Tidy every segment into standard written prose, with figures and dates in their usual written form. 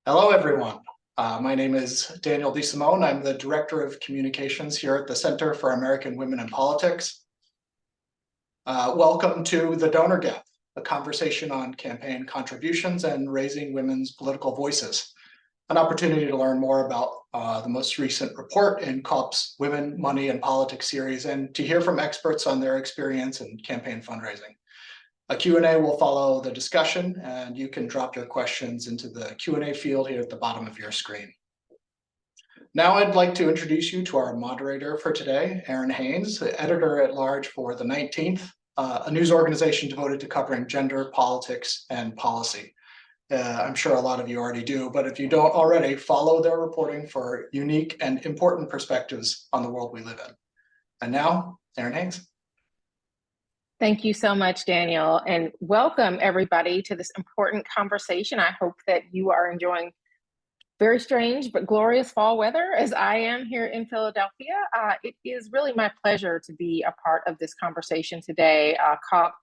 Hello, everyone. My name is Daniel DeSimone. I'm the Director of Communications here at the Center for American Women in Politics. Welcome to The Donor Gap, a conversation on campaign contributions and raising women's political voices. An opportunity to learn more about the most recent report in CAWP's Women, Money, and Politics series, and to hear from experts on their experience in campaign fundraising. A Q&A will follow the discussion, and you can drop your questions into the Q&A field here at the bottom of your screen. Now I'd like to introduce you to our moderator for today, Errin Haines, the editor-at-large for The 19th, a news organization devoted to covering gender, politics, and policy. I'm sure a lot of you already do, but if you don't already, follow their reporting for unique and important perspectives on the world we live in. And now, Errin Haines. Thank you so much, Daniel, and welcome everybody to this important conversation. I hope that you are enjoying very strange but glorious fall weather as I am here in Philadelphia. It is really my pleasure to be a part of this conversation today. CAWP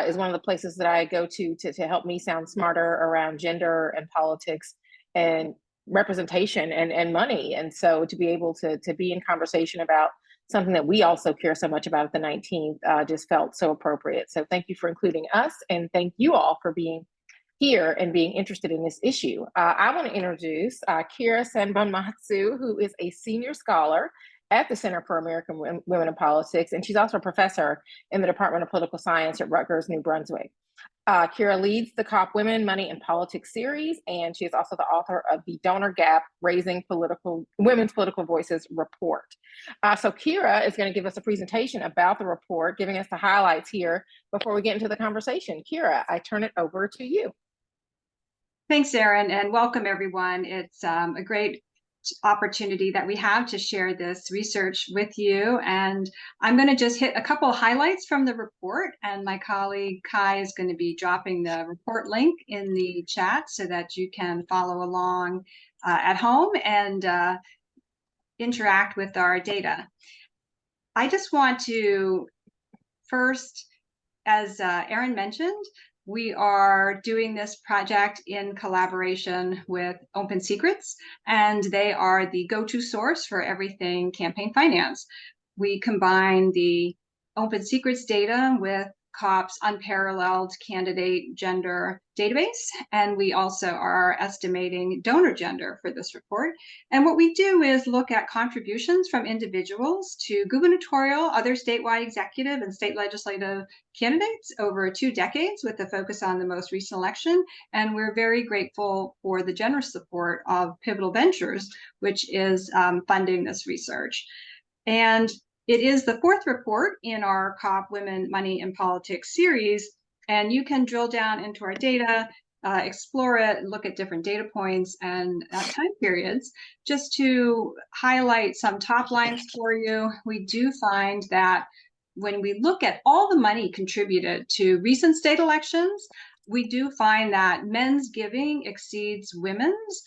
is one of the places that I go to help me sound smarter around gender and politics and representation and money. And so to be able to be in conversation about something that we also care so much about at the 19th just felt so appropriate. So thank you for including us, and thank you all for being here and being interested in this issue. I want to introduce Kira Sanbonmatsu, who is a senior scholar at the Center for American Women in Politics, and she's also a professor in the Department of Political Science at Rutgers, New Brunswick. Kira leads the CAWP Women, Money, and Politics series, and she is also the author of the Donor Gap, Raising Women's Political Voices report. So Kira is going to give us a presentation about the report, giving us the highlights here before we get into the conversation. Kira, I turn it over to you. Thanks, Errin, and welcome everyone. It's a great opportunity that we have to share this research with you, and I'm going to just hit a couple of highlights from the report, and my colleague Kai is going to be dropping the report link in the chat so that you can follow along at home and interact with our data. I just want to first, as Errin mentioned, we are doing this project in collaboration with Open Secrets, and they are the go-to source for everything campaign finance. We combine the Open Secrets data with CAWP's unparalleled candidate gender database, and we also are estimating donor gender for this report. And what we do is look at contributions from individuals to gubernatorial, other statewide executive and state legislative candidates over 2 decades with a focus on the most recent election. And we're very grateful for the generous support of Pivotal Ventures, which is funding this research. And it is the 4th report in our CAWP Women, Money, and Politics series, and you can drill down into our data, explore it, look at different data points and time periods. Just to highlight some top lines for you, we do find that when we look at all the money contributed to recent state elections, we do find that men's giving exceeds women's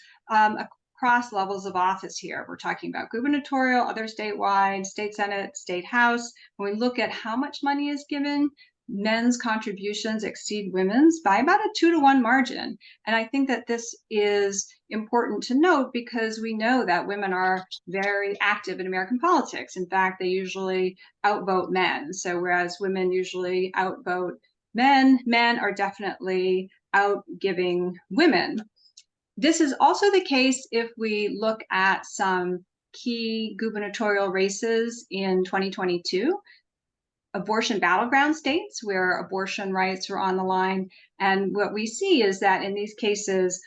across levels of office here. We're talking about gubernatorial, other statewide, state senate, state house. When we look at how much money is given, men's contributions exceed women's by about a 2-to-1 margin. And I think that this is important to note because we know that women are very active in American politics. In fact, they usually outvote men. So whereas women usually outvote men, men are definitely outgiving women. This is also the case if we look at some key gubernatorial races in 2022, abortion battleground states where abortion rights are on the line. And what we see is that in these cases,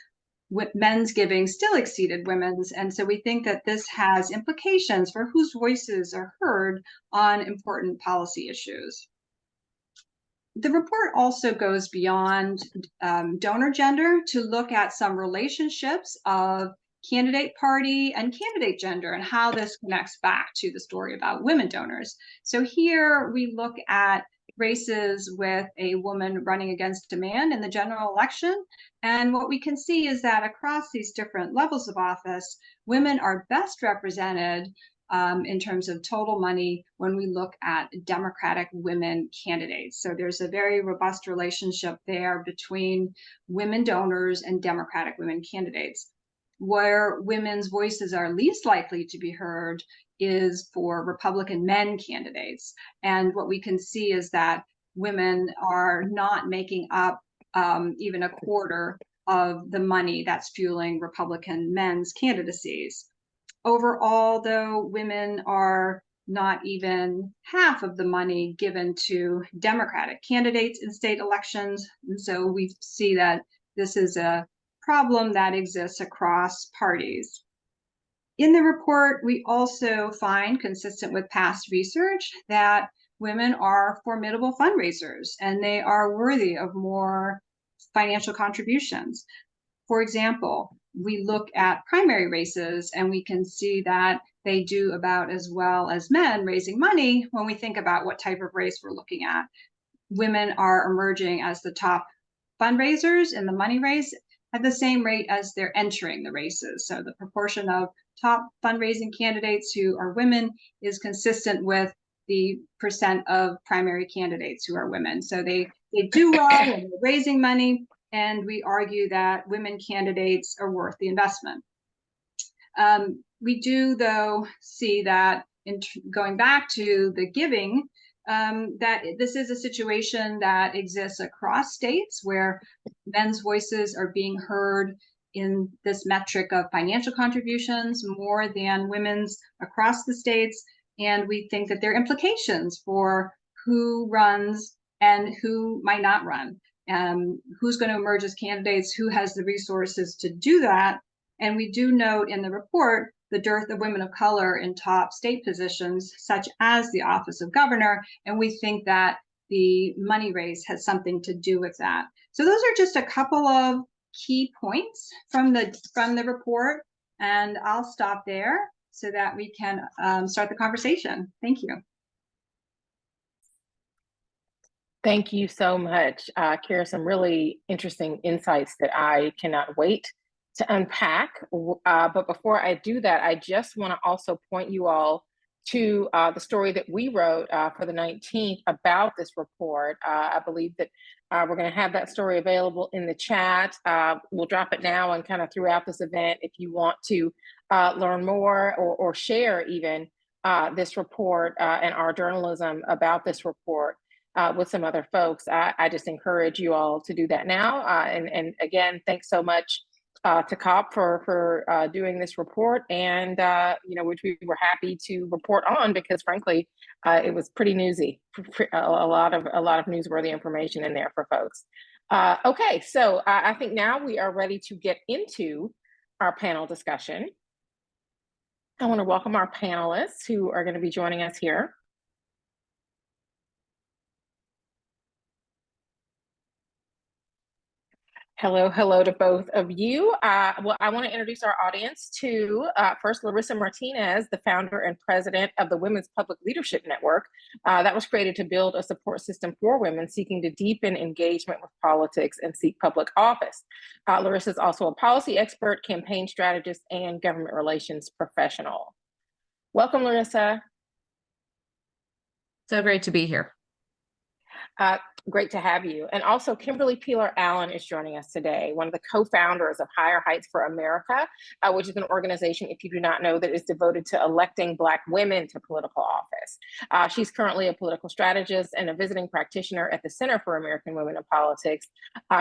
men's giving still exceeded women's. And so we think that this has implications for whose voices are heard on important policy issues. The report also goes beyond donor gender to look at some relationships of candidate party and candidate gender and how this connects back to the story about women donors. So here we look at races with a woman running against a man in the general election. And what we can see is that across these different levels of office, women are best represented in terms of total money when we look at Democratic women candidates. So there's a very robust relationship there between women donors and Democratic women candidates. Where women's voices are least likely to be heard is for Republican men candidates. And what we can see is that women are not making up even a quarter of the money that's fueling Republican men's candidacies. Overall, though, women are not even half of the money given to Democratic candidates in state elections. And so we see that this is a problem that exists across parties. In the report, we also find, consistent with past research, that women are formidable fundraisers and they are worthy of more financial contributions. For example, we look at primary races and we can see that they do about as well as men raising money when we think about what type of race we're looking at. Women are emerging as the top fundraisers in the money race at the same rate as they're entering the races. So the proportion of top fundraising candidates who are women is consistent with the percent of primary candidates who are women. So they do well and they're raising money, and we argue that women candidates are worth the investment. We do, though, see that in going back to the giving, that this is a situation that exists across states where men's voices are being heard in this metric of financial contributions more than women's across the states. And we think that there are implications for who runs and who might not run, who's going to emerge as candidates, who has the resources to do that. And we do note in the report the dearth of women of color in top state positions, such as the office of governor. And we think that the money raise has something to do with that. So those are just a couple of key points from the report. And I'll stop there so that we can start the conversation. Thank you. Thank you so much, Kara. Some really interesting insights that I cannot wait to unpack. But before I do that, I just want to also point you all to the story that we wrote for the 19th about this report. I believe that we're going to have that story available in the chat. We'll drop it now and kind of throughout this event if you want to learn more or share even this report and our journalism about this report with some other folks. I just encourage you all to do that now. And again, thanks so much to CAWP for doing this report, and which we were happy to report on because, frankly, it was pretty newsy. A lot of newsworthy information in there for folks. Okay, so I think now we are ready to get into our panel discussion. I want to welcome our panelists who are going to be joining us here. Hello to both of you. Well, I want to introduce our audience to first Larissa Martinez, the founder and president of the Women's Public Leadership Network that was created to build a support system for women seeking to deepen engagement with politics and seek public office. Larissa is also a policy expert, campaign strategist, and government relations professional. Welcome, Larissa. So great to be here. Great to have you. And also Kimberly Peeler-Allen is joining us today, one of the co-founders of Higher Heights for America, which is an organization, if you do not know, that is devoted to electing Black women to political office. She's currently a political strategist and a visiting practitioner at the Center for American Women in Politics.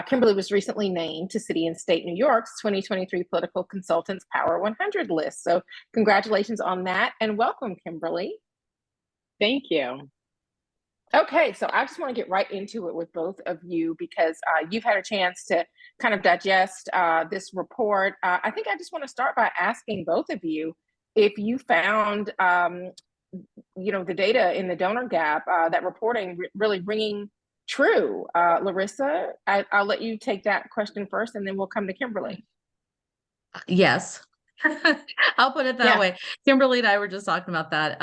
Kimberly was recently named to City and State New York's 2023 Political Consultants Power 100 list. So congratulations on that and welcome, Kimberly. Thank you. Okay, so I just want to get right into it with both of you because you've had a chance to kind of digest this report. I think I just want to start by asking both of you if you found, the data in the donor gap, that reporting really ringing true. Larissa, I'll let you take that question first, and then we'll come to Kimberly. Yes. I'll put it that Yeah. way. Kimberly and I were just talking about that.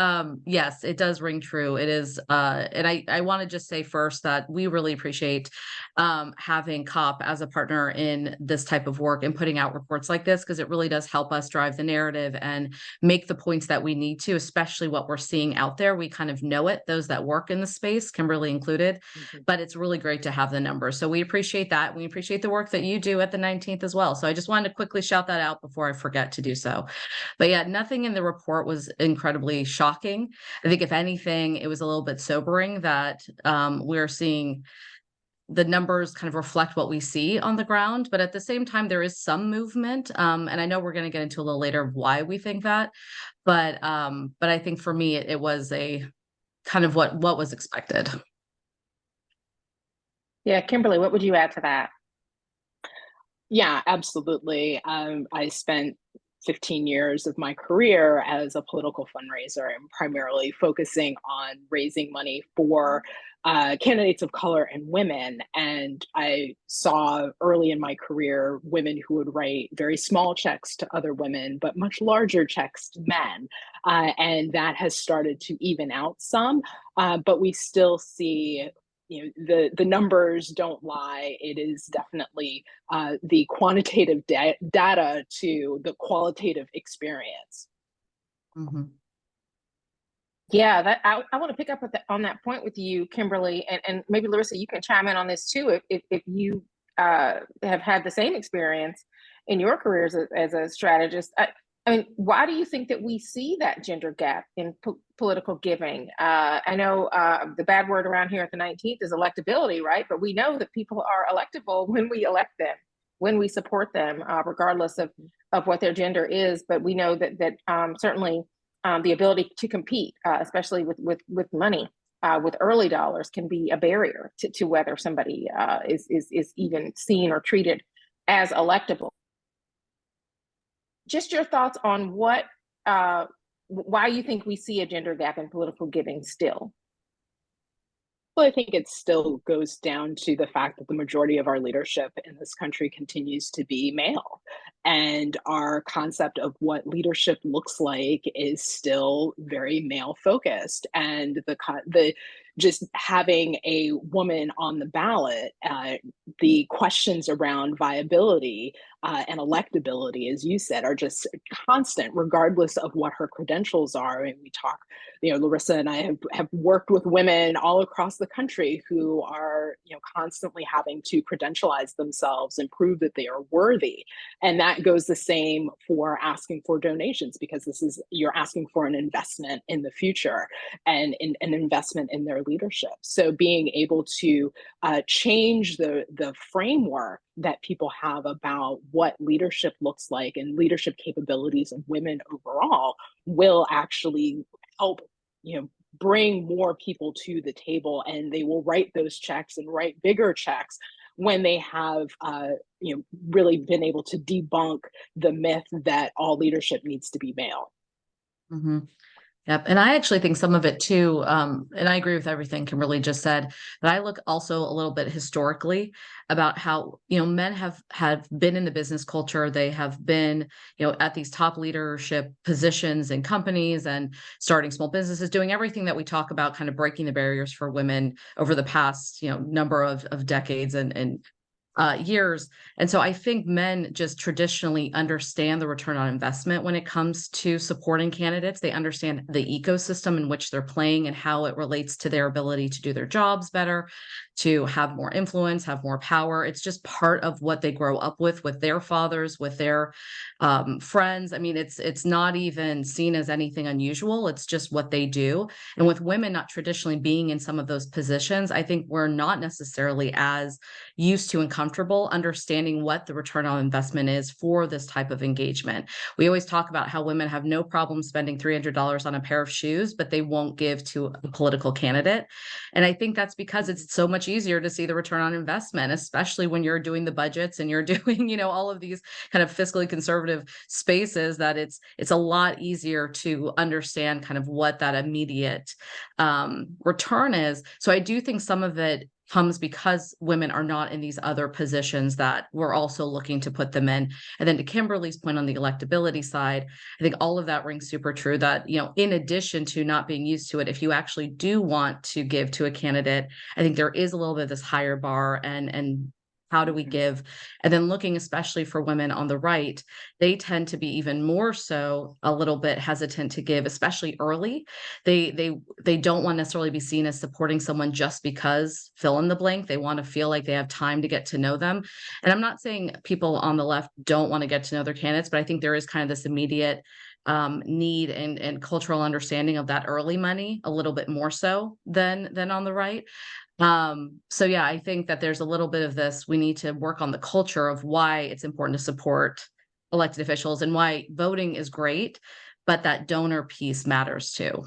Yes, it does ring true. It is, and I want to just say first that we really appreciate having CAWP as a partner in this type of work and putting out reports like this, because it really does help us drive the narrative and make the points that we need to, especially what we're seeing out there. We kind of know it, those that work in the space, Kimberly included, but it's really great to have the numbers. So we appreciate that. We appreciate the work that you do at the 19th as well. So I just wanted to quickly shout that out before I forget to do so. But yeah, nothing in the report was incredibly shocking. I think if anything, it was a little bit sobering that we're seeing the numbers kind of reflect what we see on the ground, but at the same time, there is some movement. And I know we're going to get into a little later of why we think that, but I think for me, it was a kind of what was expected. Yeah, Kimberly, what would you add to that? Yeah, absolutely. I spent 15 years of my career as a political fundraiser and primarily focusing on raising money for candidates of color and women. And I saw early in my career women who would write very small checks to other women, but much larger checks to men. And that has started to even out some, but we still see the numbers don't lie. It is definitely the quantitative data to the qualitative experience. Mm-hmm. Yeah, that I want to pick up on that point with you, Kimberly, and maybe Larissa, you can chime in on this too if you have had the same experience in your careers as a strategist. I mean, why do you think that we see that gender gap in political giving? I know the bad word around here at the 19th is electability, right? But we know that people are electable when we elect them, when we support them, regardless of what their gender is. But we know that certainly the ability to compete, especially with money, with early dollars, can be a barrier to whether somebody is even seen or treated as electable. Just your thoughts on why you think we see a gender gap in political giving still. Well, I think it still goes down to the fact that the majority of our leadership in this country continues to be male. And our concept of what leadership looks like is still very male focused. And the just having a woman on the ballot, the questions around viability and electability, as you said, are just constant, regardless of what her credentials are. And we talk, Larissa and I have worked with women all across the country who are, constantly having to credentialize themselves and prove that they are worthy. And that goes the same for asking for donations, because you're asking for an investment in the future and an investment in their leadership. So being able to change the framework that people have about what leadership looks like and leadership capabilities of women overall will actually help, bring more people to the table, and they will write those checks and write bigger checks when they have, really been able to debunk the myth that all leadership needs to be male. Mm-hmm. Yep. And I actually think some of it too, and I agree with everything Kimberly just said, but I look also a little bit historically about how, men have been in the business culture. They have been, at these top leadership positions in companies and starting small businesses, doing everything that we talk about, kind of breaking the barriers for women over the past, number of decades and years. And so I think men just traditionally understand the return on investment when it comes to supporting candidates. They understand the ecosystem in which they're playing and how it relates to their ability to do their jobs better, to have more influence, have more power. It's just part of what they grow up with their fathers, with their friends. I mean, it's not even seen as anything unusual. It's just what they do. And with women not traditionally being in some of those positions, I think we're not necessarily as used to and comfortable understanding what the return on investment is for this type of engagement. We always talk about how women have no problem spending $300 on a pair of shoes, but they won't give to a political candidate. And I think that's because it's so much easier to see the return on investment, especially when you're doing the budgets and you're doing, all of these kind of fiscally conservative spaces, that it's a lot easier to understand kind of what that immediate return is. So I do think some of it comes because women are not in these other positions that we're also looking to put them in. And then to Kimberly's point on the electability side, I think all of that rings super true that, in addition to not being used to it, if you actually do want to give to a candidate, I think there is a little bit of this higher bar and how do we give? And then looking especially for women on the right, they tend to be even more so a little bit hesitant to give, especially early. They don't want to necessarily be seen as supporting someone just because fill in the blank. They want to feel like they have time to get to know them. And I'm not saying people on the left don't want to get to know their candidates, but I think there is kind of this immediate need and cultural understanding of that early money a little bit more so than on the right. So yeah, I think that there's a little bit of this. We need to work on the culture of why it's important to support elected officials and why voting is great, but that donor piece matters too.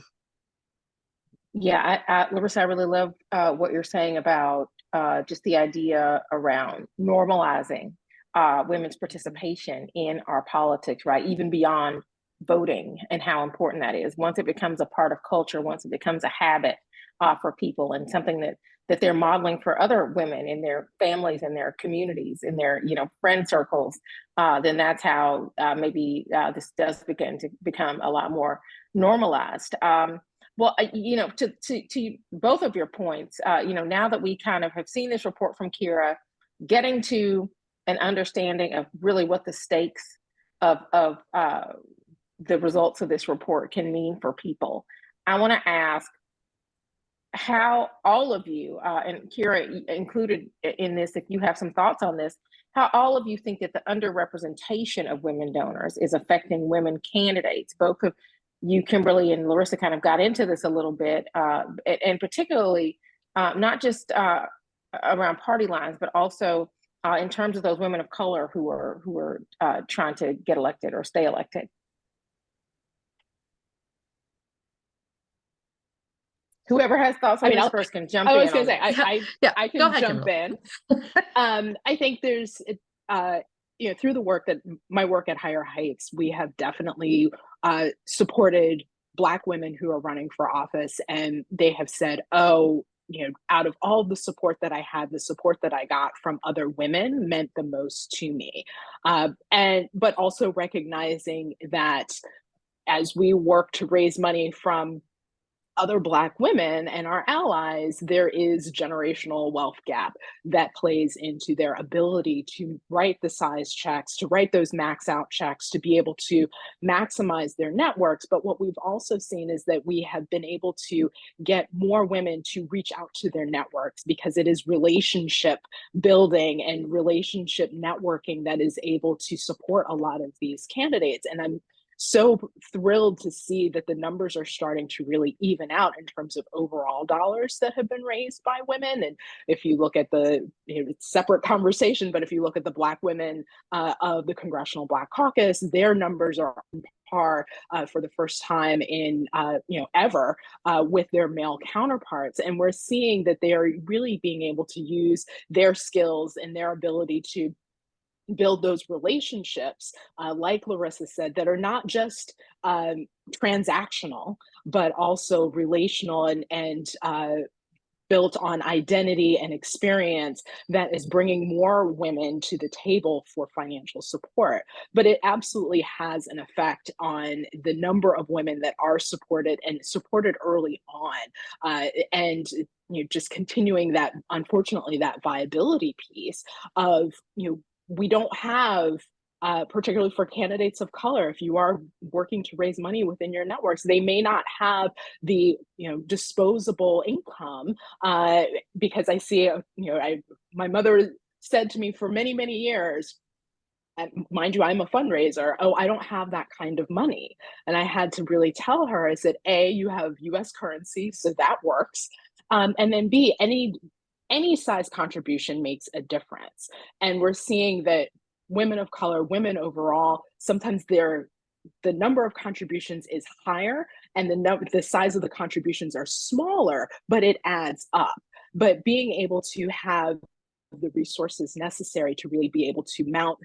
Yeah, Larissa, I really love what you're saying about just the idea around normalizing women's participation in our politics, right? Even beyond voting and how important that is. Once it becomes a part of culture, once it becomes a habit for people and something that they're modeling for other women in their families, in their communities, in their friend circles, then that's how maybe this does begin to become a lot more normalized. Well, to both of your points, now that we kind of have seen this report from Kira, getting to an understanding of really what the stakes of the results of this report can mean for people, I want to ask how all of you, and Kira included in this, if you have some thoughts on this, how all of you think that the underrepresentation of women donors is affecting women candidates. Both of you, Kimberly and Larissa, kind of got into this a little bit, and particularly not just around party lines, but also in terms of those women of color who are trying to get elected or stay elected. Whoever has thoughts on this first can jump in. I was going to say, I can jump Kimberly. in. I think there's, through the work that my work at Higher Heights, we have definitely supported Black women who are running for office, and they have said, oh, out of all the support that I had, the support that I got from other women meant the most to me. But also recognizing that as we work to raise money from other Black women and our allies, there is generational wealth gap that plays into their ability to write the size checks, to write those max out checks, to be able to maximize their networks. But what we've also seen is that we have been able to get more women to reach out to their networks, because it is relationship building and relationship networking that is able to support a lot of these candidates. And I'm so thrilled to see that the numbers are starting to really even out in terms of overall dollars that have been raised by women. And if you look at the separate conversation, but if you look at the Black women of the Congressional Black Caucus, their numbers are on par for the first time in ever with their male counterparts. And we're seeing that they are really being able to use their skills and their ability to build those relationships, like Larissa said, that are not just transactional, but also relational and built on identity and experience, that is bringing more women to the table for financial support. But it absolutely has an effect on the number of women that are supported, and supported early on. And just continuing that, unfortunately, that viability piece of, we don't have, particularly for candidates of color, if you are working to raise money within your networks, they may not have the disposable income, because I see, my mother said to me for many, many years, and mind you, I'm a fundraiser, oh, I don't have that kind of money. And I had to really tell her, I said, A, you have US currency, so that works. And then B, any size contribution makes a difference. And we're seeing that women of color, women overall, sometimes the number of contributions is higher and the size of the contributions are smaller, but it adds up. But being able to have the resources necessary to really be able to mount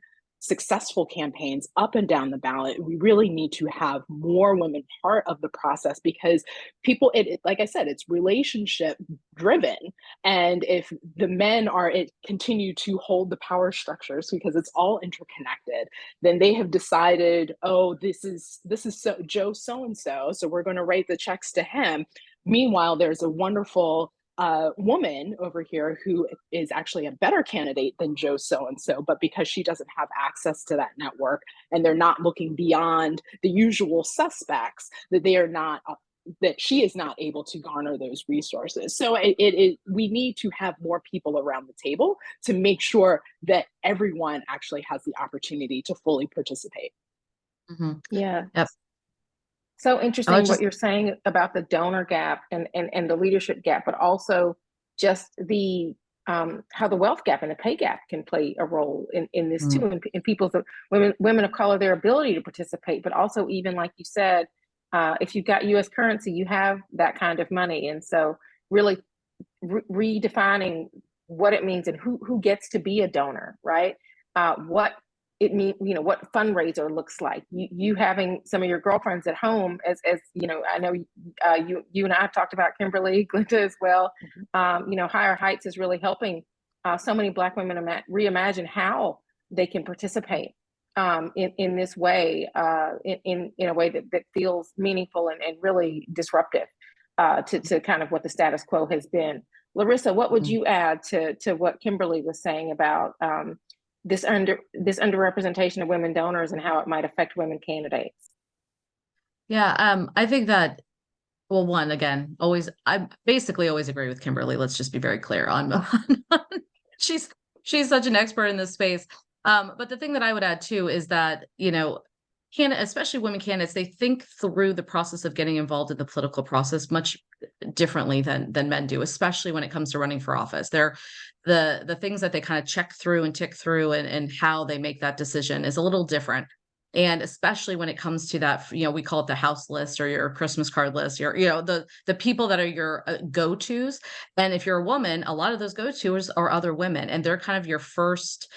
successful campaigns up and down the ballot. We really need to have more women part of the process, because people, like I said, it's relationship driven. And if the men continue to hold the power structures, because it's all interconnected, then they have decided, oh, this is Joe so-and-so, so we're going to write the checks to him. Meanwhile, there's a wonderful woman over here who is actually a better candidate than Joe so-and-so, but because she doesn't have access to that network, and they're not looking beyond the usual suspects, that she is not able to garner those resources. So we need to have more people around the table to make sure that everyone actually has the opportunity to fully participate. Mhm. Yeah. Yep. So interesting what you're saying about the donor gap and the leadership gap, but also just the how the wealth gap and the pay gap can play a role in this too, in people's women of color, their ability to participate, but also, even like you said, if you've got U.S. currency, you have that kind of money. And so really redefining what it means and who gets to be a donor, right? What it means, what fundraiser looks like. You having some of your girlfriends at home, as I know you and I have talked about, Kimberly, Glinda as well. Higher Heights is really helping so many Black women reimagine how they can participate in this way, in a way that feels meaningful and really disruptive to kind of what the status quo has been. Larissa, what would you add to what Kimberly was saying about this underrepresentation of women donors and how it might affect women candidates? Yeah, I think that, well, one, again, I basically always agree with Kimberly. Let's just be very clear on she's such an expert in this space. But the thing that I would add too is that, especially women candidates, they think through the process of getting involved in the political process much differently than men do, especially when it comes to running for office. They're the things that they kind of check through and tick through, and how they make that decision is a little different. And especially when it comes to that, we call it the house list or your Christmas card list, the people that are your go-tos. And if you're a woman, a lot of those go-tos are other women, and they're kind of your first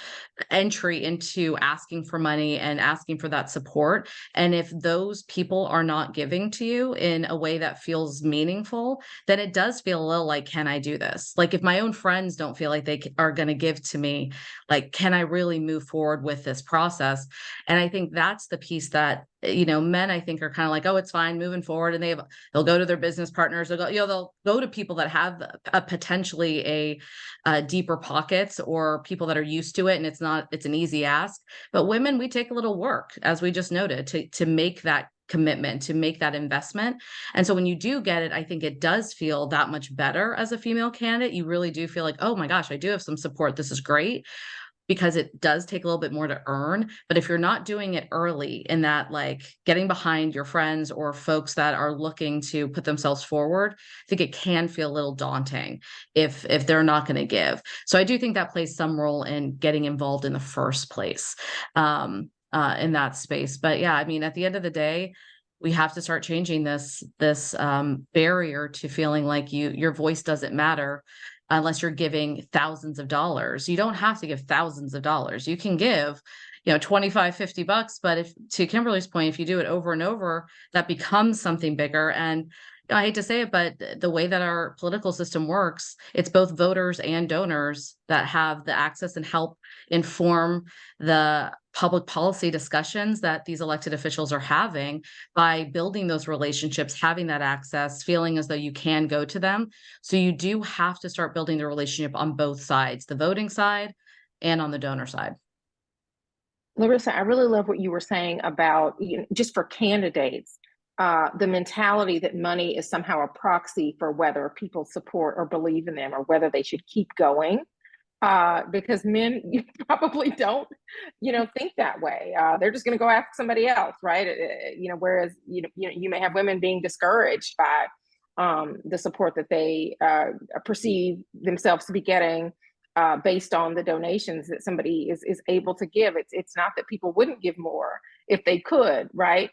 entry into asking for money and asking for that support. And if those people are not giving to you in a way that feels meaningful, then it does feel a little like, can I do this? Like, if my own friends don't feel like they are going to give to me, like, can I really move forward with this process? And I think that's the piece that, men, I think, are kind of like, oh, it's fine moving forward. And they'll go to their business partners. They'll go to people that have potentially a deeper pockets, or people that are used to it. And it's an easy ask. But women, we take a little work, as we just noted, to make that commitment, to make that investment. And so when you do get it, I think it does feel that much better as a female candidate. You really do feel like, oh my gosh, I do have some support. This is great. Because it does take a little bit more to earn. But if you're not doing it early, in that, like, getting behind your friends or folks that are looking to put themselves forward, I think it can feel a little daunting if they're not going to give. So I do think that plays some role in getting involved in the first place in that space. But yeah, I mean, at the end of the day, we have to start changing this barrier to feeling like your voice doesn't matter unless you're giving thousands of dollars. You don't have to give thousands of dollars. You can give, $25, $50, but if, to Kimberly's point, if you do it over and over, that becomes something bigger. And I hate to say it, but the way that our political system works, it's both voters and donors that have the access and help inform the public policy discussions that these elected officials are having, by building those relationships, having that access, feeling as though you can go to them. So you do have to start building the relationship on both sides, the voting side and on the donor side. Larissa, I really love what you were saying about, just for candidates, the mentality that money is somehow a proxy for whether people support or believe in them, or whether they should keep going. Because men, you probably don't, think that way. They're just going to go after somebody else, right? Whereas you may have women being discouraged by the support that they perceive themselves to be getting based on the donations that somebody is able to give. It's not that people wouldn't give more if they could, right?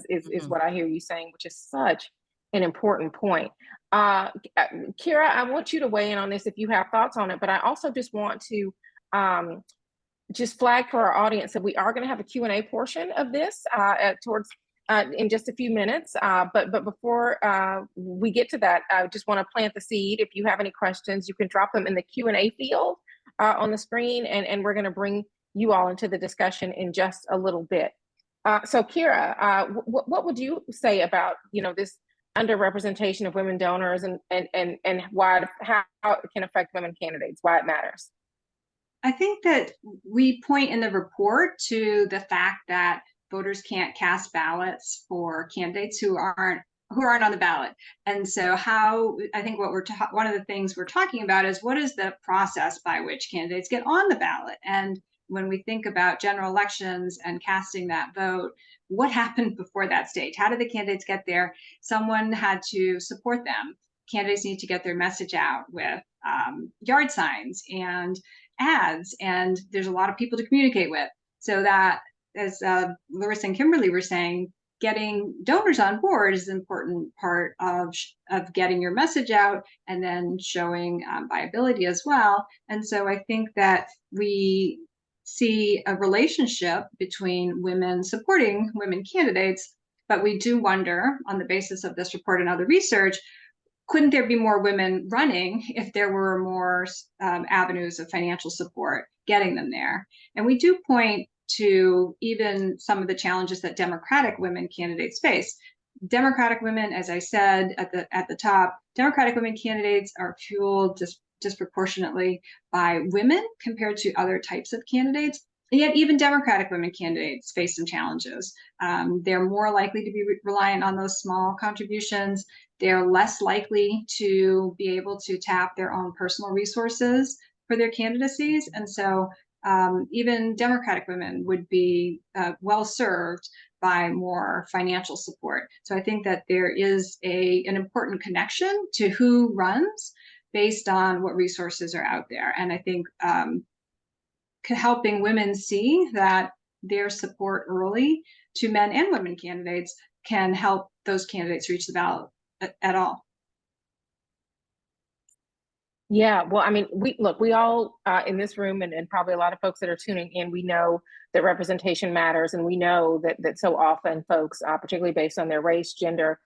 Is what I hear you saying, which is such an important point. Kira, I want you to weigh in on this if you have thoughts on it, but I also just want to just flag for our audience that we are going to have a Q&A portion of this towards in just a few minutes. But before we get to that, I just want to plant the seed. If you have any questions, you can drop them in the Q&A field on the screen, and we're going to bring you all into the discussion in just a little bit. So Kira, what would you say about, this underrepresentation of women donors and how it can affect women candidates, why it matters? I think that we point in the report to the fact that voters can't cast ballots for candidates who aren't on the ballot. And so I think one of the things we're talking about is what is the process by which candidates get on the ballot? And when we think about general elections and casting that vote, what happened before that stage? How did the candidates get there? Someone had to support them. Candidates need to get their message out with yard signs and ads, and there's a lot of people to communicate with. So that, as Larissa and Kimberly were saying, getting donors on board is an important part of getting your message out and then showing viability as well. And so I think that we see a relationship between women supporting women candidates, but we do wonder, on the basis of this report and other research, couldn't there be more women running if there were more avenues of financial support getting them there? And we do point to even some of the challenges that Democratic women candidates face. Democratic women, as I said at the top, Democratic women candidates are fueled disproportionately by women compared to other types of candidates. And yet even Democratic women candidates face some challenges. They're more likely to be reliant on those small contributions. They're less likely to be able to tap their own personal resources for their candidacies. And so even Democratic women would be well served by more financial support. So I think that there is an important connection to who runs based on what resources are out there. And I think helping women see that their support early to men and women candidates can help those candidates reach the ballot at all. Yeah, well, I mean, we all in this room and probably a lot of folks that are tuning in, we know that representation matters, and we know that so often folks, particularly based on their race, gender,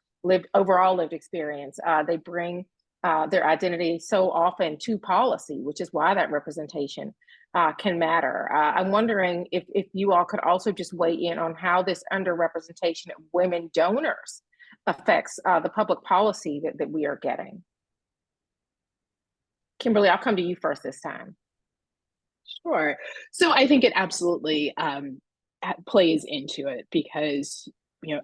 overall lived experience, they bring their identity so often to policy, which is why that representation can matter. I'm wondering if you all could also just weigh in on how this underrepresentation of women donors affects the public policy that we are getting. Kimberly, I'll come to you first this time. Sure. So I think it absolutely plays into it because,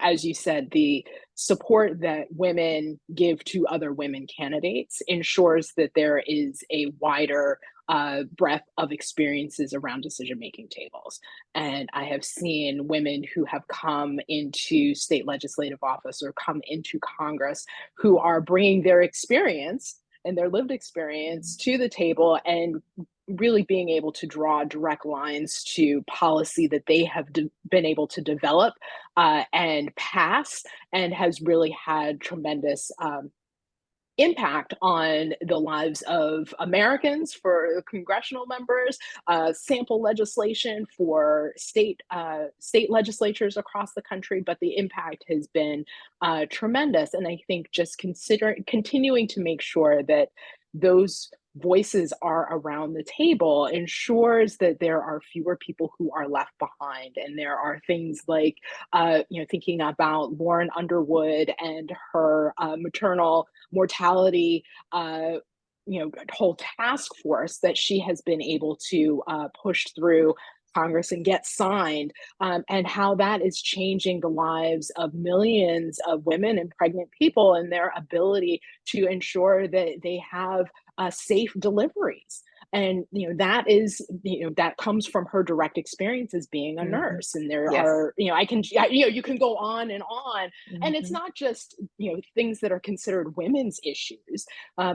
as you said, the support that women give to other women candidates ensures that there is a wider breadth of experiences around decision-making tables. And I have seen women who have come into state legislative office or come into Congress who are bringing their experience and their lived experience to the table and really being able to draw direct lines to policy that they have been able to develop and pass, and has really had tremendous impact on the lives of Americans, for congressional members, sample legislation for state legislatures across the country, but the impact has been tremendous. And I think just continuing to make sure that those voices are around the table ensures that there are fewer people who are left behind. And there are things like, thinking about Lauren Underwood and her maternal mortality, whole task force that she has been able to push through Congress and get signed, and how that is changing the lives of millions of women and pregnant people and their ability to ensure that they have safe deliveries. And that is that comes from her direct experience as being a nurse. And there are you can go on and on. And it's not just things that are considered women's issues,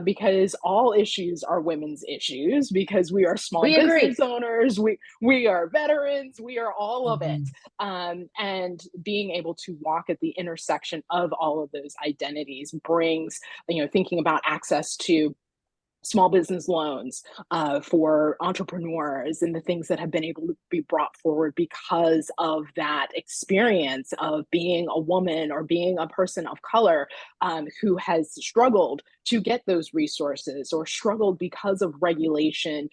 because all issues are women's issues, because we are small business owners, we are veterans, we are all of it. And being able to walk at the intersection of all of those identities brings thinking about access to small business loans for entrepreneurs, and the things that have been able to be brought forward because of that experience of being a woman or being a person of color who has struggled to get those resources, or struggled because of regulation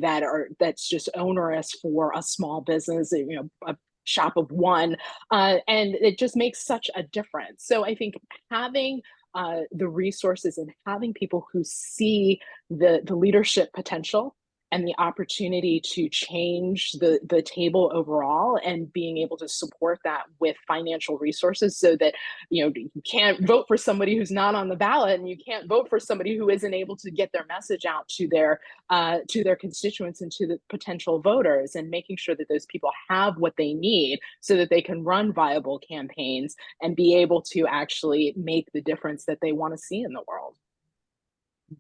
that's just onerous for a small business, a shop of one, and it just makes such a difference. So I think having the resources and having people who see the leadership potential and the opportunity to change the table overall, and being able to support that with financial resources, so that you can't vote for somebody who's not on the ballot, and you can't vote for somebody who isn't able to get their message out to their constituents and to the potential voters, and making sure that those people have what they need so that they can run viable campaigns and be able to actually make the difference that they want to see in the world.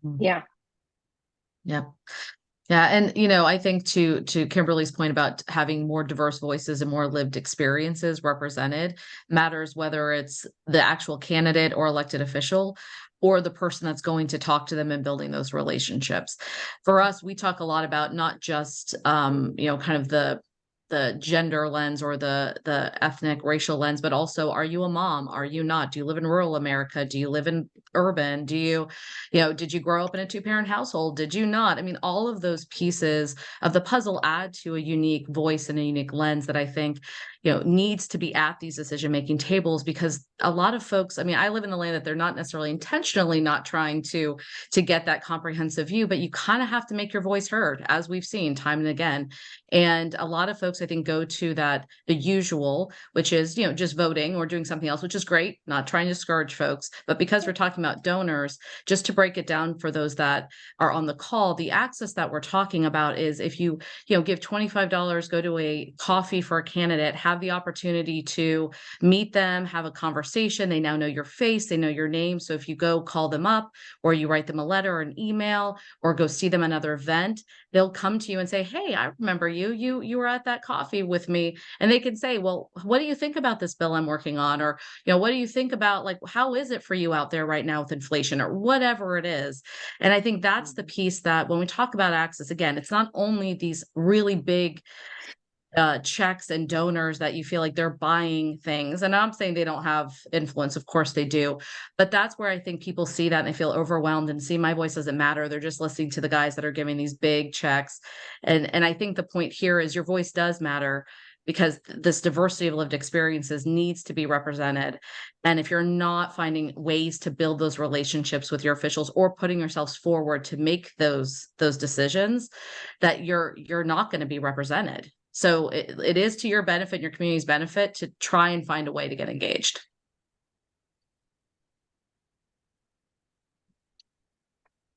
Mhm. Yeah. Yeah. Yeah. And, I think to Kimberly's point about having more diverse voices and more lived experiences represented matters, whether it's the actual candidate or elected official, or the person that's going to talk to them and building those relationships. For us, we talk a lot about not just, kind of the gender lens or the ethnic racial lens, but also, are you a mom? Are you not? Do you live in rural America? Do you live in urban? Do you, did you grow up in a 2-parent household? Did you not? I mean, all of those pieces of the puzzle add to a unique voice and a unique lens that I think, needs to be at these decision-making tables, because a lot of folks, I mean, I live in a land that they're not necessarily intentionally not trying to get that comprehensive view, but you kind of have to make your voice heard, as we've seen time and again. And a lot of folks, I think, go to the usual, which is, just voting or doing something else, which is great, not trying to discourage folks. But because we're talking about donors, just to break it down for those that are on the call, the access that we're talking about is, if you give $25, go to a coffee for a candidate, have the opportunity to meet them, have a conversation. They now know your face, they know your name. So if you go call them up, or you write them a letter or an email, or go see them at another event, they'll come to you and say, hey, I remember you were at that coffee with me. And they can say, well, what do you think about this bill I'm working on? Or, what do you think about, like, how is it for you out there right now with inflation, or whatever it is? And I think that's the piece that, when we talk about access, again, it's not only these really big checks and donors that you feel like they're buying things. And I'm saying they don't have influence. Of course they do. But that's where I think people see that and they feel overwhelmed and see, my voice doesn't matter. They're just listening to the guys that are giving these big checks. And I think the point here is, your voice does matter, because this diversity of lived experiences needs to be represented. And if you're not finding ways to build those relationships with your officials, or putting yourselves forward to make those decisions, that you're not going to be represented. So it is to your benefit, your community's benefit, to try and find a way to get engaged.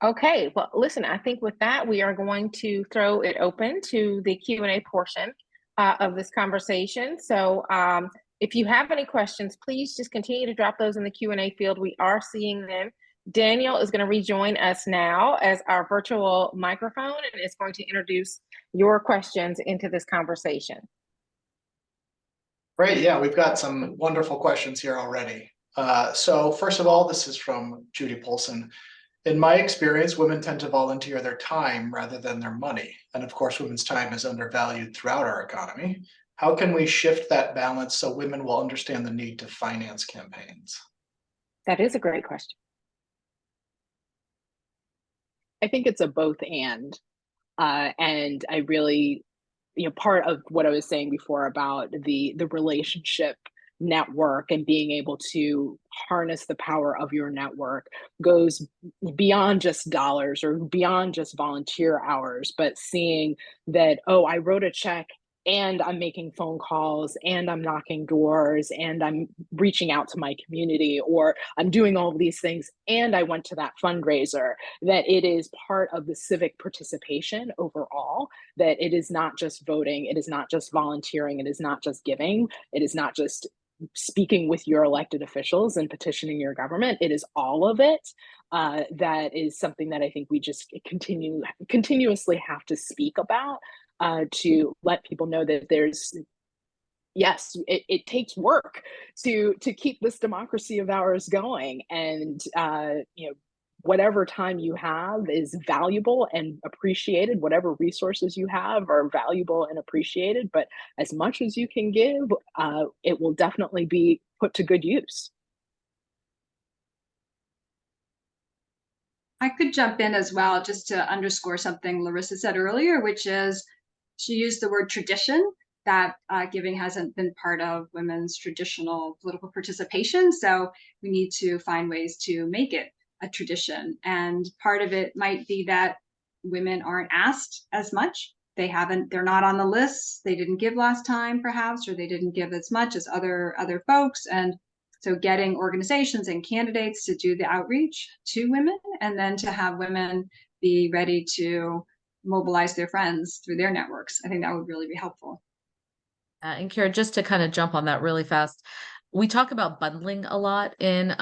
Okay, well, listen, I think with that, we are going to throw it open to the Q&A portion of this conversation. So if you have any questions, please just continue to drop those in the Q&A field. We are seeing them. Daniel is going to rejoin us now as our virtual microphone, and is going to introduce your questions into this conversation. Great, yeah, we've got some wonderful questions here already. So first of all, this is from Judy Polson. In my experience, women tend to volunteer their time rather than their money. And of course, women's time is undervalued throughout our economy. How can we shift that balance so women will understand the need to finance campaigns? That is a great question. I think it's a both and I really, part of what I was saying before about the relationship network and being able to harness the power of your network goes beyond just dollars or beyond just volunteer hours, but seeing that, oh, I wrote a check and I'm making phone calls and I'm knocking doors and I'm reaching out to my community, or I'm doing all of these things and I went to that fundraiser, that it is part of the civic participation overall, that it is not just voting, it is not just volunteering, it is not just giving, it is not just speaking with your elected officials and petitioning your government. It is all of it. That is something that I think we just continuously have to speak about, to let people know that there's, yes, it takes work to keep this democracy of ours going. And whatever time you have is valuable and appreciated. Whatever resources you have are valuable and appreciated, but as much as you can give, it will definitely be put to good use. I could jump in as well, just to underscore something Larissa said earlier, which is she used the word tradition, that giving hasn't been part of women's traditional political participation. So we need to find ways to make it a tradition. And part of it might be that women aren't asked as much. They're not on the list. They didn't give last time, perhaps, or they didn't give as much as other folks. And so getting organizations and candidates to do the outreach to women, and then to have women be ready to mobilize their friends through their networks. I think that would really be helpful. And Kira, just to kind of jump on that really fast, we talk about bundling a lot in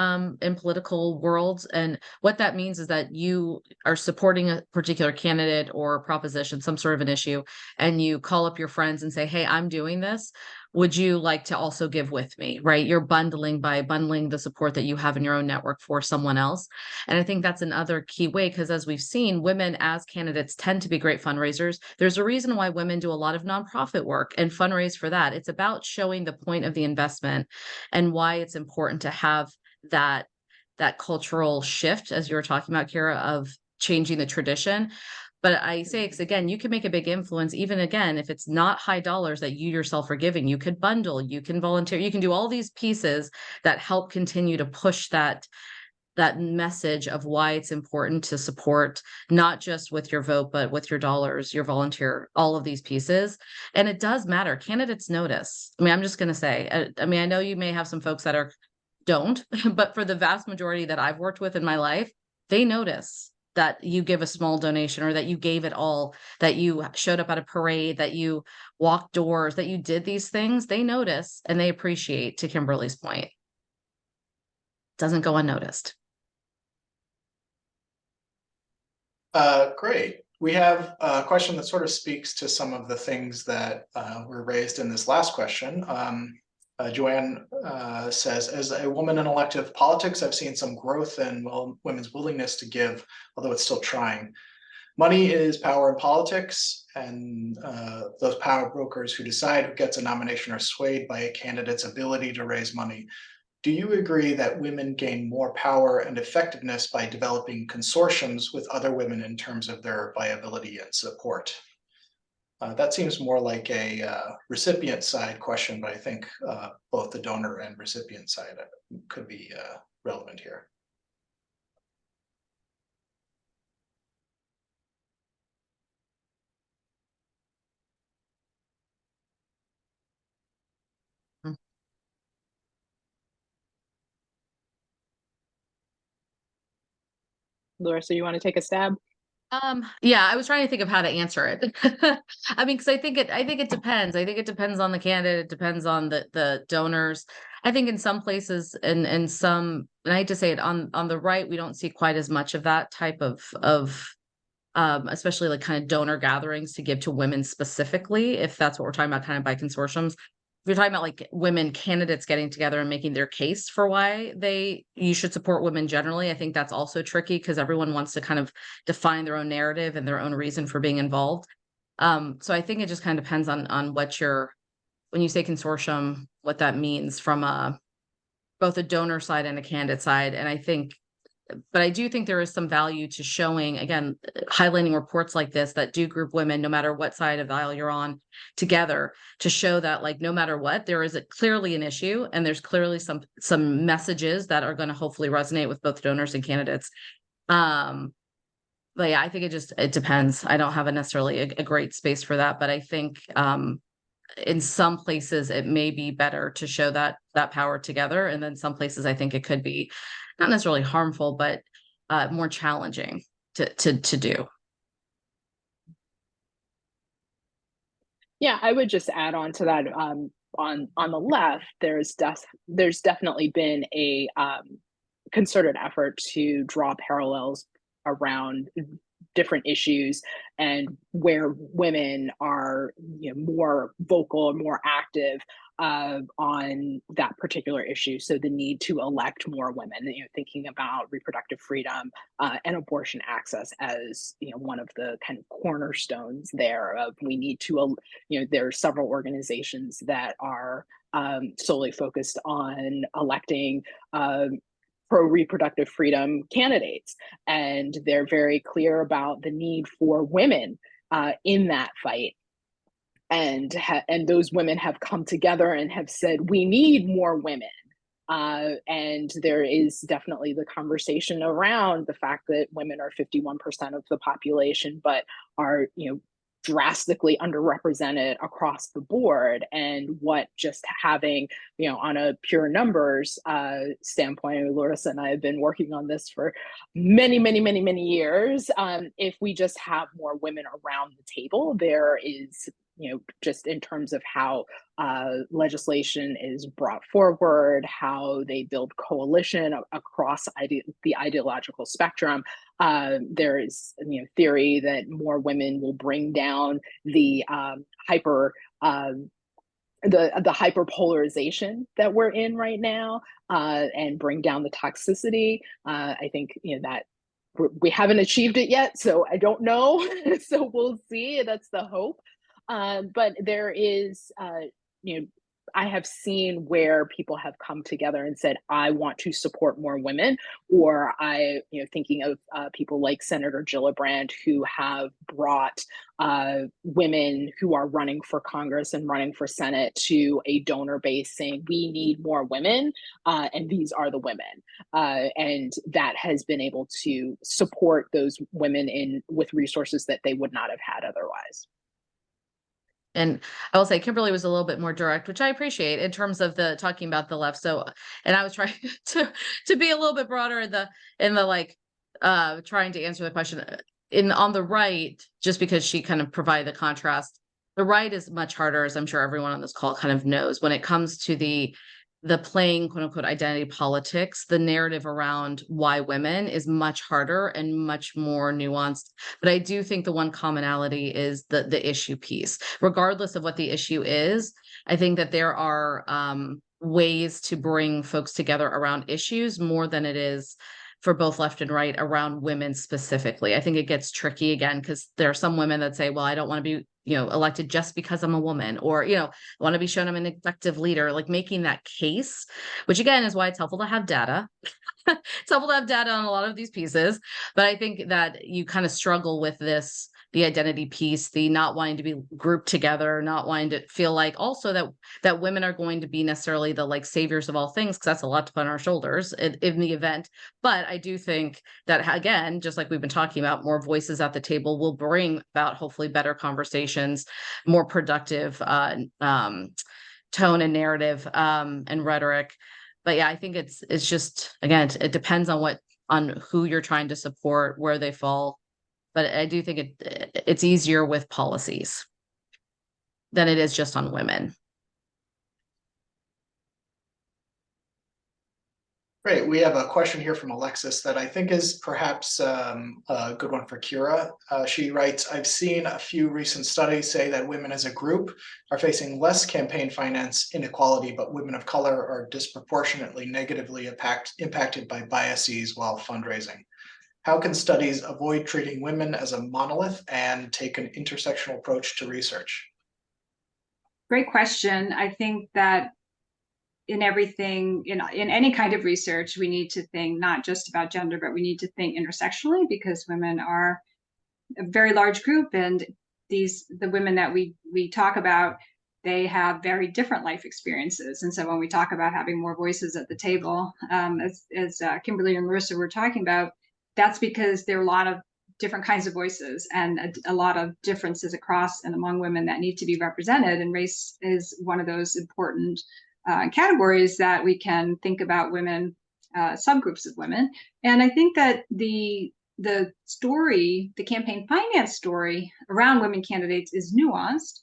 political worlds, and what that means is that you are supporting a particular candidate or proposition, some sort of an issue, and you call up your friends and say, "Hey, I'm doing this. Would you like to also give with me?" Right? You're bundling by bundling the support that you have in your own network for someone else. And I think that's another key way, because as we've seen, women as candidates tend to be great fundraisers. There's a reason why women do a lot of nonprofit work and fundraise for that. It's about showing the point of the investment and why it's important to have that cultural shift, as you were talking about, Kira, of changing the tradition. But I say, 'cause again, you can make a big influence, even again, if it's not high dollars that you yourself are giving. You could bundle, you can volunteer, you can do all these pieces that help continue to push that message of why it's important to support, not just with your vote, but with your dollars, your volunteer, all of these pieces. And it does matter. Candidates notice. I mean, I'm just going to say, I mean, I know you may have some folks that don't, but for the vast majority that I've worked with in my life, they notice that you give a small donation, or that you gave it all, that you showed up at a parade, that you walked doors, that you did these things. They notice and they appreciate, to Kimberly's point. Doesn't go unnoticed. Great. We have a question that sort of speaks to some of the things that were raised in this last question. Joanne says, as a woman in elective politics, I've seen some growth in women's willingness to give, although it's still trying. Money is power in politics, and those power brokers who decide who gets a nomination are swayed by a candidate's ability to raise money. Do you agree that women gain more power and effectiveness by developing consortiums with other women in terms of their viability and support? That seems more like a recipient side question, but I think both the donor and recipient side could be relevant here. Larissa, you want to take a stab? Yeah, I was trying to think of how to answer it. I mean, because I think it depends. I think it depends on the candidate. It depends on the donors. I think in some places and some, and I hate to say it, on the right, we don't see quite as much of that type of especially like kind of donor gatherings to give to women specifically, if that's what we're talking about, kind of by consortiums. If you're talking about like women candidates getting together and making their case for why you should support women generally, I think that's also tricky, because everyone wants to kind of define their own narrative and their own reason for being involved. So I think it just kind of depends on what when you say consortium, what that means from both a donor side and a candidate side. And but I do think there is some value to showing, again, highlighting reports like this that do group women, no matter what side of the aisle you're on, together, to show that, like, no matter what, there is clearly an issue, and there's clearly some messages that are going to hopefully resonate with both donors and candidates. But yeah, I think it depends. I don't have necessarily a great space for that, but I think in some places it may be better to show that power together, and then some places I think it could be not necessarily harmful, but more challenging to do. Yeah, I would just add on to that. On the left, there's definitely been a concerted effort to draw parallels around different issues, and where women are more vocal and more active on that particular issue. So the need to elect more women, thinking about reproductive freedom and abortion access as, one of the kind of cornerstones there of we need to, there are several organizations that are solely focused on electing pro-reproductive freedom candidates. And they're very clear about the need for women in that fight. And those women have come together and have said, we need more women. And there is definitely the conversation around the fact that women are 51% of the population, but are, drastically underrepresented across the board, and what just having, on a pure numbers standpoint, Larissa and I have been working on this for many, many, many, many years. If we just have more women around the table, there is, just in terms of how legislation is brought forward, how they build coalition across the ideological spectrum. There is, theory that more women will bring down the hyperpolarization that we're in right now, and bring down the toxicity. I think that we haven't achieved it yet, so I don't know. So we'll see. That's the hope. But there is, I have seen where people have come together and said, I want to support more women, or thinking of people like Senator Gillibrand, who have brought women who are running for Congress and running for Senate to a donor base saying, we need more women, and these are the women. And that has been able to support those women with resources that they would not have had otherwise. And I will say Kimberly was a little bit more direct, which I appreciate in terms of the talking about the left. So, and I was trying to be a little bit broader in the trying to answer the question on the right, just because she kind of provided the contrast. The right is much harder, as I'm sure everyone on this call kind of knows, when it comes to the playing quote unquote identity politics. The narrative around why women is much harder and much more nuanced. But I do think the one commonality is the issue piece. Regardless of what the issue is, I think that there are ways to bring folks together around issues more than it is for both left and right around women specifically. I think it gets tricky again, because there are some women that say, well, I don't want to be elected just because I'm a woman, or, I want to be shown I'm an effective leader, like making that case, which again is why it's helpful to have data. It's helpful to have data on a lot of these pieces, but I think that you kind of struggle with the identity piece, the not wanting to be grouped together, not wanting to feel like also that women are going to be necessarily the saviors of all things, because that's a lot to put on our shoulders in the event. But I do think that, again, just like we've been talking about, more voices at the table will bring about hopefully better conversations, more productive tone and narrative and rhetoric. But yeah, I think it's just, again, it depends on who you're trying to support, where they fall. But I do think it's easier with policies than it is just on women. Great. We have a question here from Alexis that I think is perhaps a good one for Kira. She writes, I've seen a few recent studies say that women as a group are facing less campaign finance inequality, but women of color are disproportionately negatively impacted by biases while fundraising. How can studies avoid treating women as a monolith and take an intersectional approach to research? Great question. I think that in everything, in any kind of research, we need to think not just about gender, but we need to think intersectionally, because women are a very large group, and the women that we talk about, they have very different life experiences. And so when we talk about having more voices at the table, as Kimberly and Larissa were talking about, that's because there are a lot of different kinds of voices and a lot of differences across and among women that need to be represented. And race is one of those important categories that we can think about women, subgroups of women. And I think that the story, the campaign finance story around women candidates is nuanced,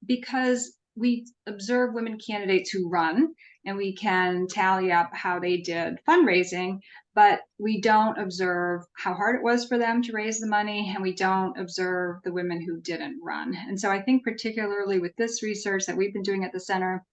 because we observe women candidates who run, and we can tally up how they did fundraising, but we don't observe how hard it was for them to raise the money, and we don't observe the women who didn't run. And so I think particularly with this research that we've been doing at the center,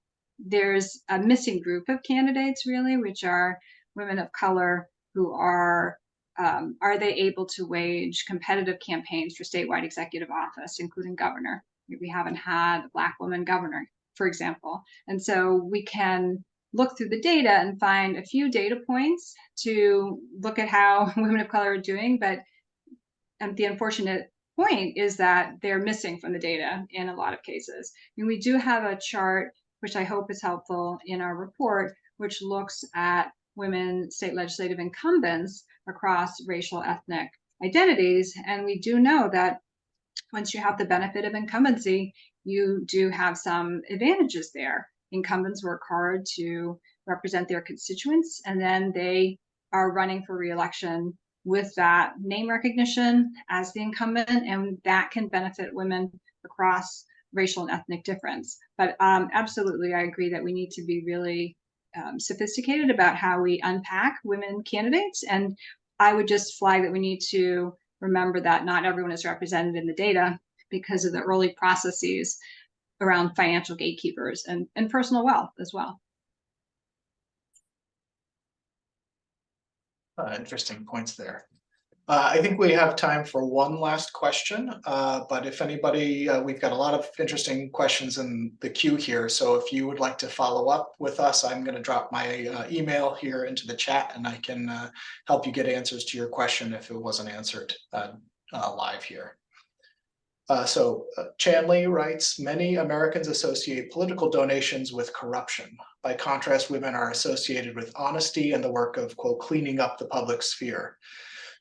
there's a missing group of candidates, really, which are women of color who are they able to wage competitive campaigns for statewide executive office, including governor? We haven't had a Black woman governor, for example. And so we can look through the data and find a few data points to look at how women of color are doing. But the unfortunate point is that they're missing from the data in a lot of cases. And we do have a chart, which I hope is helpful in our report, which looks at women state legislative incumbents across racial, ethnic identities. And we do know that once you have the benefit of incumbency, you do have some advantages there. Incumbents work hard to represent their constituents, and then they are running for re-election with that name recognition as the incumbent, and that can benefit women across racial and ethnic difference. But absolutely, I agree that we need to be really sophisticated about how we unpack women candidates. And I would just flag that we need to remember that not everyone is represented in the data because of the early processes around financial gatekeepers and personal wealth as well. Interesting points there. I think we have time for one last question, but if anybody, we've got a lot of interesting questions in the queue here. So if you would like to follow up with us, I'm going to drop my email here into the chat, and I can help you get answers to your question if it wasn't answered live here. So Chanley writes, many Americans associate political donations with corruption. By contrast, women are associated with honesty and the work of, quote, cleaning up the public sphere.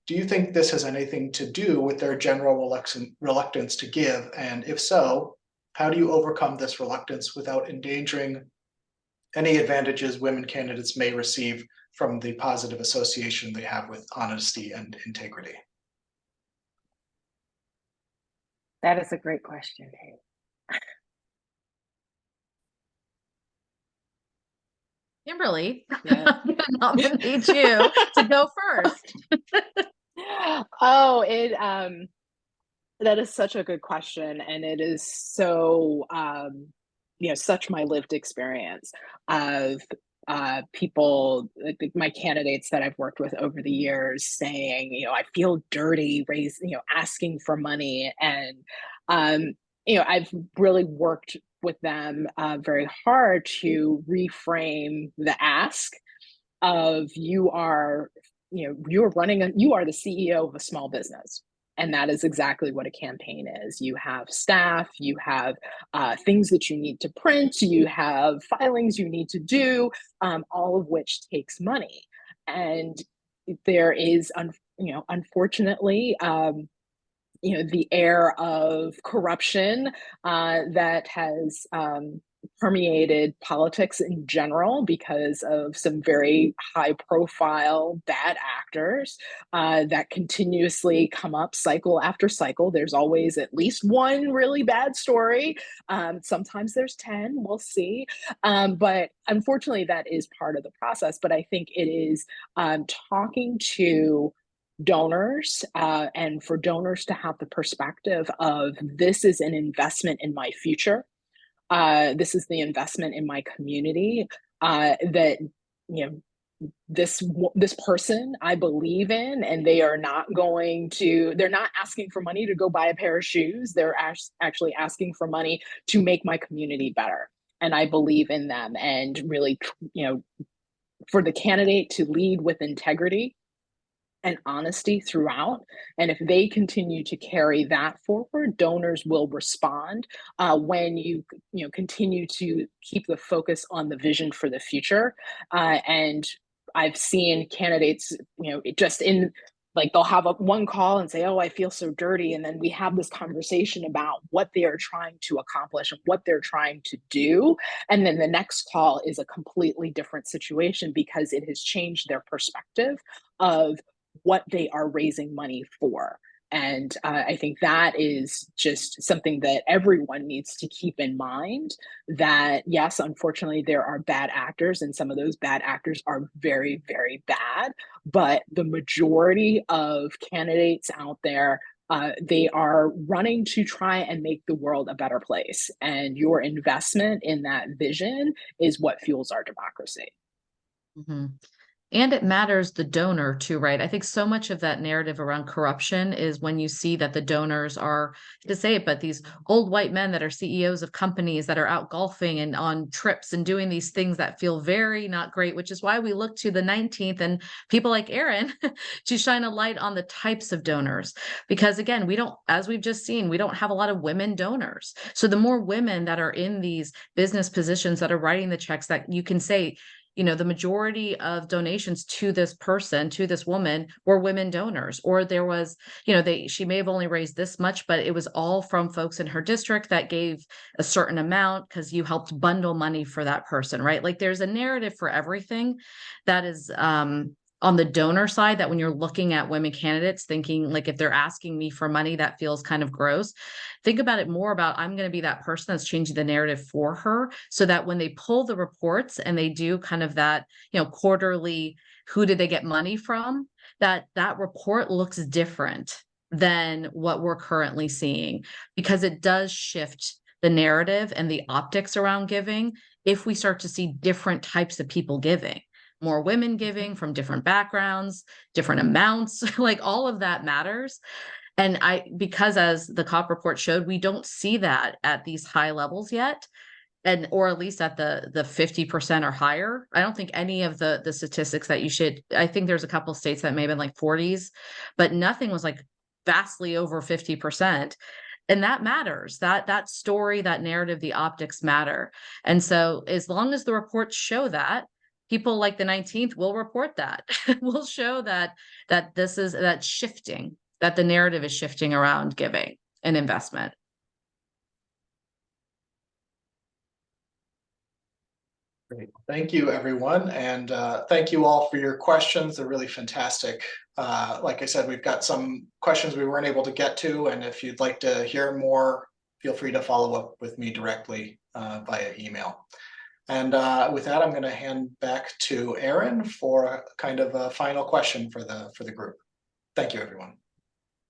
Do you think this has anything to do with their general reluctance to give? And if so, how do you overcome this reluctance without endangering any advantages women candidates may receive from the positive association they have with honesty and integrity? That is a great question, Dave. Kimberly, Yeah. I'm going to nominate you to go first. Oh, that is such a good question, and it is so such my lived experience of people, my candidates that I've worked with over the years, saying, I feel dirty, asking for money, and I've really worked with them very hard to reframe the ask of you are the CEO of a small business. And that is exactly what a campaign is. You have staff, you have things that you need to print, you have filings you need to do, all of which takes money. And there is, unfortunately, the air of corruption that has permeated politics in general because of some very high profile bad actors that continuously come up cycle after cycle. There's always at least one really bad story. Sometimes there's 10, we'll see. But unfortunately, that is part of the process. But I think it is talking to donors and for donors to have the perspective of this is an investment in my future. This is the investment in my community that, this person I believe in, and they're not asking for money to go buy a pair of shoes. They're actually asking for money to make my community better. And I believe in them, and really, for the candidate to lead with integrity and honesty throughout. And if they continue to carry that forward, donors will respond when you continue to keep the focus on the vision for the future. And I've seen candidates, just in they'll have one call and say, oh, I feel so dirty. And then we have this conversation about what they are trying to accomplish and what they're trying to do. And then the next call is a completely different situation because it has changed their perspective of what they are raising money for. And I think that is just something that everyone needs to keep in mind, that yes, unfortunately, there are bad actors, and some of those bad actors are very, very bad. But the majority of candidates out there They are running to try and make the world a better place. And your investment in that vision is what fuels our democracy. Mm-hmm. And it matters the donor too, right? I think so much of that narrative around corruption is when you see that the donors are, to say it, but these old white men that are CEOs of companies that are out golfing and on trips and doing these things that feel very not great, which is why we look to the 19th and people like Errin to shine a light on the types of donors. Because again, we don't, as we've just seen, we don't have a lot of women donors. So the more women that are in these business positions that are writing the checks, that you can say, the majority of donations to this person, to this woman, were women donors, or there was, she may have only raised this much, but it was all from folks in her district that gave a certain amount because you helped bundle money for that person, right? Like there's a narrative for everything that is, on the donor side, that when you're looking at women candidates, thinking like if they're asking me for money, that feels kind of gross. Think about it more about, I'm going to be that person that's changing the narrative for her, so that when they pull the reports and they do kind of that, quarterly, who did they get money from, that report looks different than what we're currently seeing, because it does shift the narrative and the optics around giving if we start to see different types of people giving. More women giving from different backgrounds, different amounts, like all of that matters. And because as the CAWP report showed, we don't see that at these high levels yet, or at least at the 50% or higher. I don't think any of the statistics that I think there's a couple of states that may have been like 40s, but nothing was like vastly over 50%. And that matters. That story, that narrative, the optics matter. And so as long as the reports show that, people like the 19th will report that. Will show that that's shifting, that the narrative is shifting around giving and investment. Great. Thank you, everyone. And thank you all for your questions. They're really fantastic. Like I said, we've got some questions we weren't able to get to, and if you'd like to hear more, feel free to follow up with me directly via email. And with that, I'm going to hand back to Errin for a kind of a final question for the group. Thank you, everyone.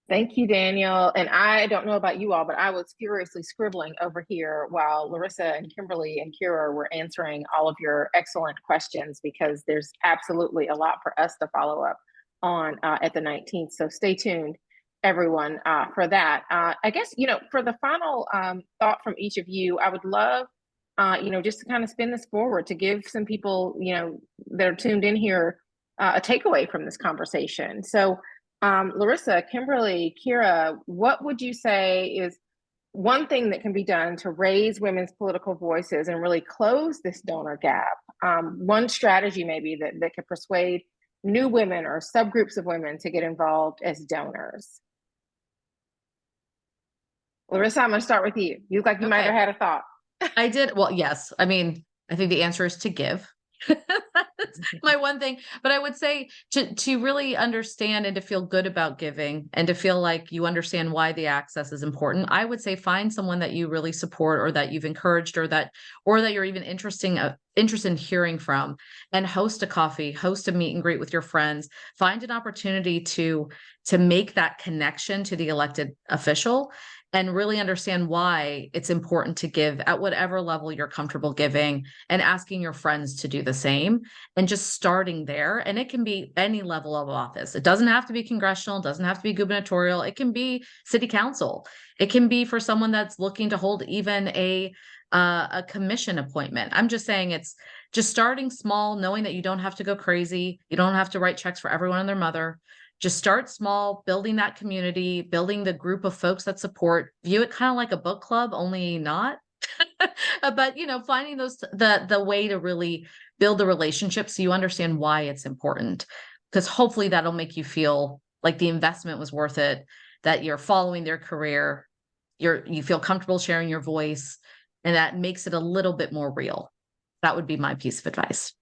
Thank you, Daniel. And I don't know about you all, but I was furiously scribbling over here while Larissa and Kimberly and Kira were answering all of your excellent questions, because there's absolutely a lot for us to follow up on at the 19th. So stay tuned, everyone, for that. I guess, for the final thought from each of you, I would love just to kind of spin this forward to give some people, that are tuned in here, a takeaway from this conversation. So, Larissa, Kimberly, Kira, what would you say is one thing that can be done to raise women's political voices and really close this donor gap? One strategy maybe that could persuade new women or subgroups of women to get involved as donors. Larissa, I'm going to start with you. You look like you might have had a thought. I did. Well, yes. I mean, I think the answer is to give. That's my one thing. But I would say to really understand and to feel good about giving and to feel like you understand why the access is important, I would say find someone that you really support or that you've encouraged or that you're even interested in hearing from, and host a coffee, host a meet and greet with your friends. Find an opportunity to make that connection to the elected official and really understand why it's important to give at whatever level you're comfortable giving, and asking your friends to do the same, and just starting there. And it can be any level of office. It doesn't have to be congressional, it doesn't have to be gubernatorial. It can be city council. It can be for someone that's looking to hold even a commission appointment. I'm just saying, it's just starting small, knowing that you don't have to go crazy. You don't have to write checks for everyone and their mother. Just start small, building that community, building the group of folks that support. View it kind of like a book club, only not. But finding the way to really build the relationship so you understand why it's important, because hopefully that'll make you feel like the investment was worth it, that you're following their career, you feel comfortable sharing your voice, and that makes it a little bit more real. That would be my piece of advice.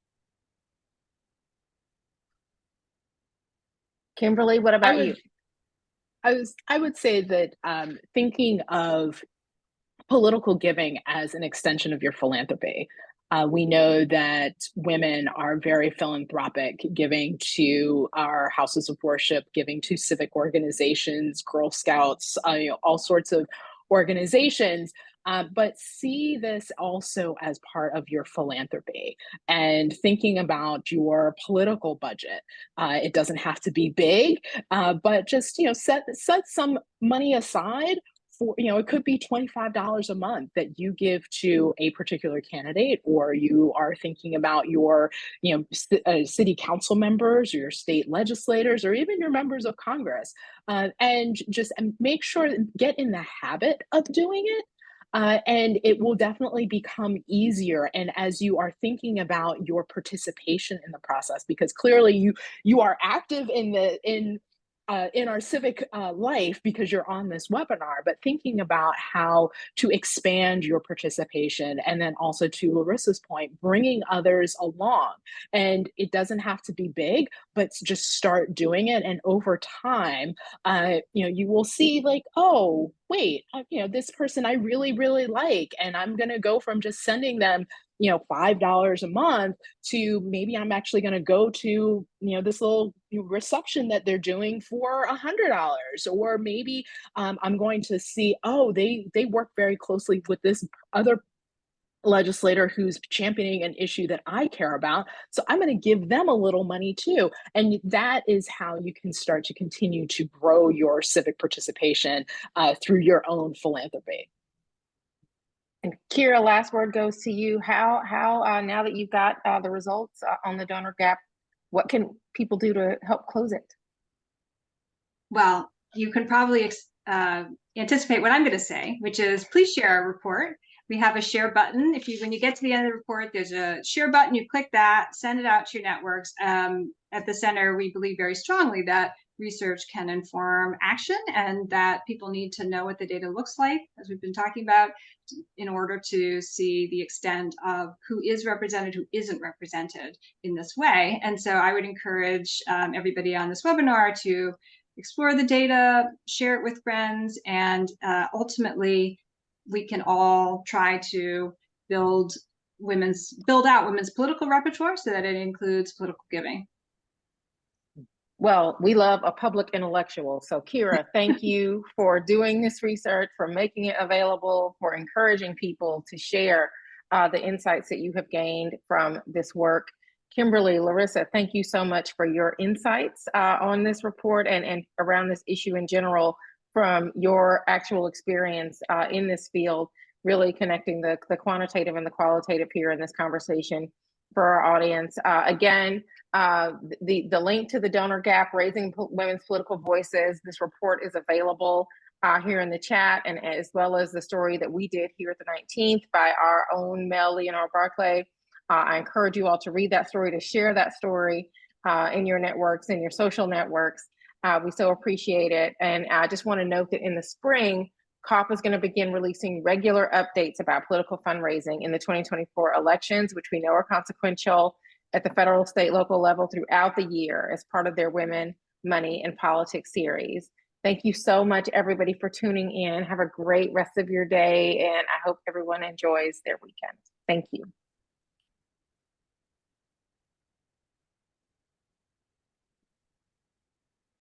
Kimberly, what about you? I would say that thinking of political giving as an extension of your philanthropy. We know that women are very philanthropic, giving to our houses of worship, giving to civic organizations, Girl Scouts, all sorts of organizations. But see this also as part of your philanthropy and thinking about your political budget. It doesn't have to be big, but just set some money aside for, it could be $25 a month that you give to a particular candidate, or you are thinking about your, city council members or your state legislators or even your members of Congress, and just make sure get in the habit of doing it. And it will definitely become easier. And as you are thinking about your participation in the process, because clearly you are active in our civic life because you're on this webinar, but thinking about how to expand your participation, and then also to Larissa's point, bringing others along. And it doesn't have to be big, but just start doing it. And over time, you will see like, oh, wait, this person I really, really like, and I'm going to go from just sending them $5 a month to maybe I'm actually going to go to this little reception that they're doing for $100, or maybe I'm going to see, oh, they work very closely with this other legislator who's championing an issue that I care about, so I'm going to give them a little money too. And that is how you can start to continue to grow your civic participation through your own philanthropy. And Kira, last word goes to you. How now that you've got the results on the donor gap, what can people do to help close it? Well, you can probably anticipate what I'm going to say, which is please share our report. We have a share button. When you get to the end of the report, there's a share button. You click that, send it out to your networks. At the center, we believe very strongly that research can inform action, and that people need to know what the data looks like, as we've been talking about, in order to see the extent of who is represented, who isn't represented in this way. And so I would encourage everybody on this webinar to explore the data, share it with friends, and ultimately we can all try to build out women's political repertoire so that it includes political giving. Well, we love a public intellectual. So Kira, thank you for doing this research, for making it available, for encouraging people to share the insights that you have gained from this work. Kimberly, Larissa, thank you so much for your insights on this report and around this issue in general, from your actual experience in this field, really connecting the quantitative and the qualitative here in this conversation for our audience. Again, the link to the donor gap, Raising Women's Political Voices, this report is available here in the chat, and as well as the story that we did here at the 19th by our own Mel Leonard Barclay. I encourage you all to read that story, to share that story in your networks, in your social networks. We so appreciate it. And I just want to note that in the spring, CAWP is going to begin releasing regular updates about political fundraising in the 2024 elections, which we know are consequential at the federal, state, local level throughout the year as part of their Women, Money, and Politics series. Thank you so much, everybody, for tuning in. Have a great rest of your day, and I hope everyone enjoys their weekend. Thank you.